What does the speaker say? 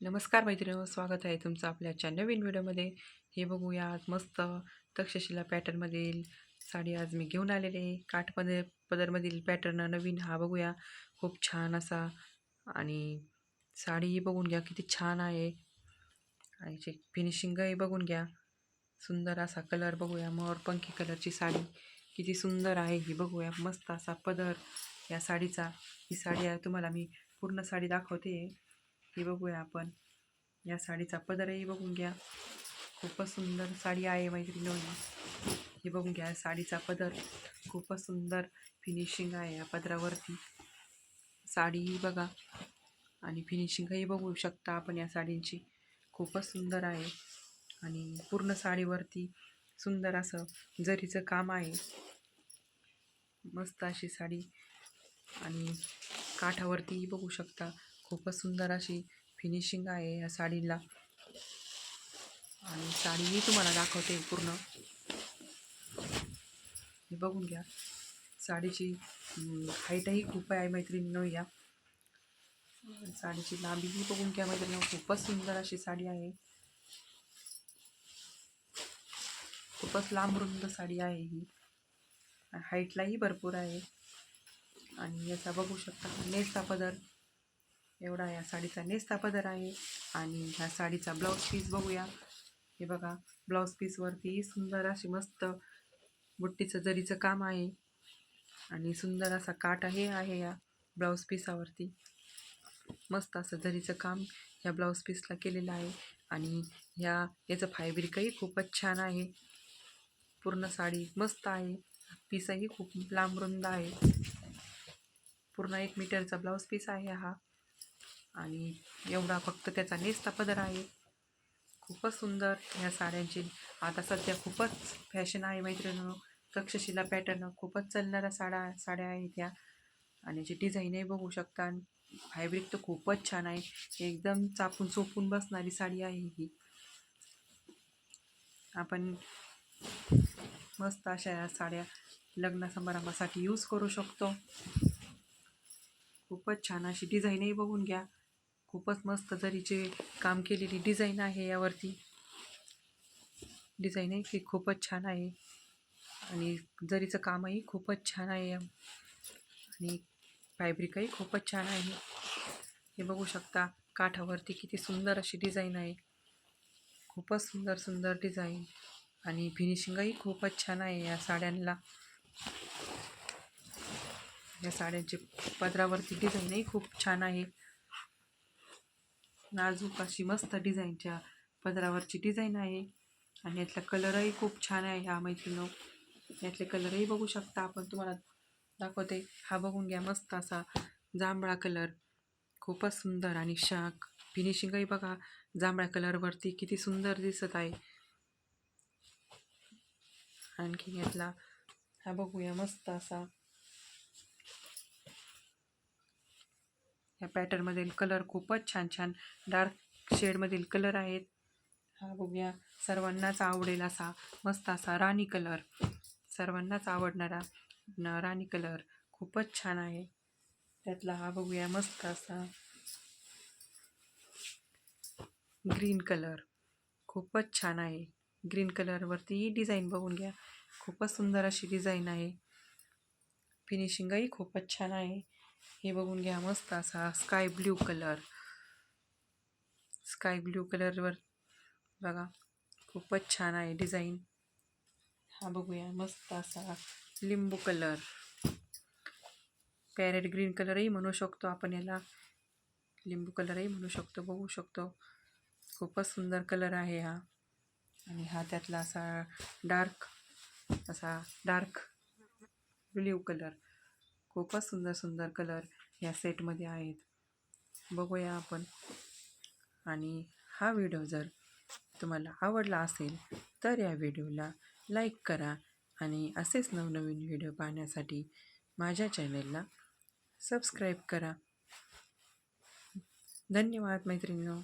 नमस्कार मैत्रिणींनो, स्वागत आहे तुमचं आपल्या आजच्या नवीन व्हिडिओमध्ये. हे बघूया आज मस्त तक्षशिला पॅटर्नमधील साडी आज मी घेऊन आलेले आहे. पदरमधील पॅटर्न नवीन हा बघूया. खूप छान असा आणि साडी बघून घ्या किती छान आहे आणि फिनिशिंगही बघून घ्या. सुंदर असा कलर बघूया, मोरपंखी कलरची साडी किती सुंदर आहे ही बघूया. मस्त असा पदर या साडीचा. ही साडी आहे तुम्हाला मी पूर्ण साडी दाखवते. ही बघूया आपण. या साडीचा पदरही बघून घ्या. खूपच सुंदर साडी आहे मैत्रिणींनो. हे बघून घ्या साडीचा पदर. खूपच सुंदर फिनिशिंग आहे या पदरावरती. साडीही बघा आणि फिनिशिंगही बघू शकता आपण या साडींची. खूपच सुंदर आहे आणि पूर्ण साडीवरती सुंदर असं जरीचं काम आहे. मस्त अशी साडी आणि काठावरतीही बघू शकता. खूपच सुंदर अशी फिनिशिंग आहे या साडीला आणि साडीही तुम्हाला दाखवते पूर्ण. हे बघून घ्या. साडीची हाईटही खूप आहे मैत्रिणींनो. या साडीची लांबीही बघून घ्या मैत्रिणींनो. खूपच सुंदर अशी साडी आहे. खूपच लांब रुंद साडी आहे ही. हाईटलाही भरपूर आहे आणि याचा बघू शकता नेसता पदर एवढा या साडीचा नेसता पदर आहे. आणि ह्या साडीचा ब्लाऊज पीस बघूया. हे बघा, ब्लाऊज पीसवरती सुंदर अशी मस्त बुट्टीचं जरीचं काम आहे आणि सुंदर असा काठ आहे या ब्लाऊज पीसावरती. मस्त असं जरीचं काम ह्या ब्लाऊज पीसला केलेलं आहे आणि याचं फॅब्रिकही खूपच छान आहे. पूर्ण साडी मस्त आहे. पीसही खूप लांब रुंद आहे. पूर्ण 1 मीटरचा ब्लाऊज पीस आहे हा आणि एवढा फक्त त्याचा नेसता पदर आहे. खूपच सुंदर ह्या साड्यांची आता सध्या खूपच फॅशन आहे मैत्रिणींनो. तक्षशिला पॅटर्न खूपच चालणाऱ्या साड्या आहेत ह्या आणि याची डिझाईनही बघू शकता. फॅब्रिक तर खूपच छान आहे. एकदम चापून चोपून बसणारी साडी आहे ही. आपण मस्त अशा या साड्या लग्न समारंभासाठी यूज करू शकतो. खूपच छान अशी डिझाईनही बघून घ्या. खूपच मस्त जरीचे काम केलेली डिझाईन आहे यावरती. डिझाईनही खूपच छान आहे आणि जरीचं कामही खूपच छान आहे आणि फॅब्रिकही खूपच छान आहे. हे बघू शकता काठावरती किती सुंदर अशी डिझाईन आहे. खूपच सुंदर सुंदर डिझाईन आणि फिनिशिंगही खूपच छान आहे या साड्यांना. या साड्यांची पदरावरती डिझाईनही खूप छान आहे. नाजूक अशी मस्त डिझाईनच्या पदरावरची डिझाईन आहे आणि यातला कलरही खूप छान आहे ह्या मैत्रिणींनो. यातले कलरही बघू शकता आपण. तुम्हाला दाखवते. हा बघून घ्या. मस्त असा जांभळा कलर खूपच सुंदर आणि फिनिशिंगही बघा जांभळ्या कलरवरती किती सुंदर दिसत आहे. आणखी यातला हा बघूया मस्त असा या पॅटर्नमधील कलर खूपच छान छान डार्क शेडमधील कलर आहेत. हा बघूया सर्वांनाच आवडेल असा मस्त असा राणी कलर. सर्वांनाच आवडणारा राणी कलर खूपच छान आहे. त्यातला हा बघूया मस्त असा ग्रीन कलर खूपच छान आहे. ग्रीन कलरवरती ही डिझाईन बघून घ्या. खूपच सुंदर अशी डिझाईन आहे. फिनिशिंगही खूपच छान आहे. हे बघून घ्या मस्त असा स्काय ब्ल्यू कलरवर बघा खूपच छान आहे डिझाईन. हा बघूया मस्त असा लिंबू कलर. पॅरेट ग्रीन कलरही म्हणू शकतो आपण याला. लिंबू कलरही म्हणू शकतो. बघू शकतो खूपच सुंदर कलर आहे हा. आणि हा त्यातला डार्क ब्ल्यू कलर. खूपच सुंदर सुंदर कलर या सेटमध्ये आहेत. बघूया आपण. आणि हा व्हिडिओ जर तुम्हाला आवडला असेल तर या व्हिडिओला लाईक करा आणि असेच नवनवीन व्हिडिओ पाहण्यासाठी माझ्या चॅनेलला सबस्क्राईब करा. धन्यवाद मैत्रिणींनो.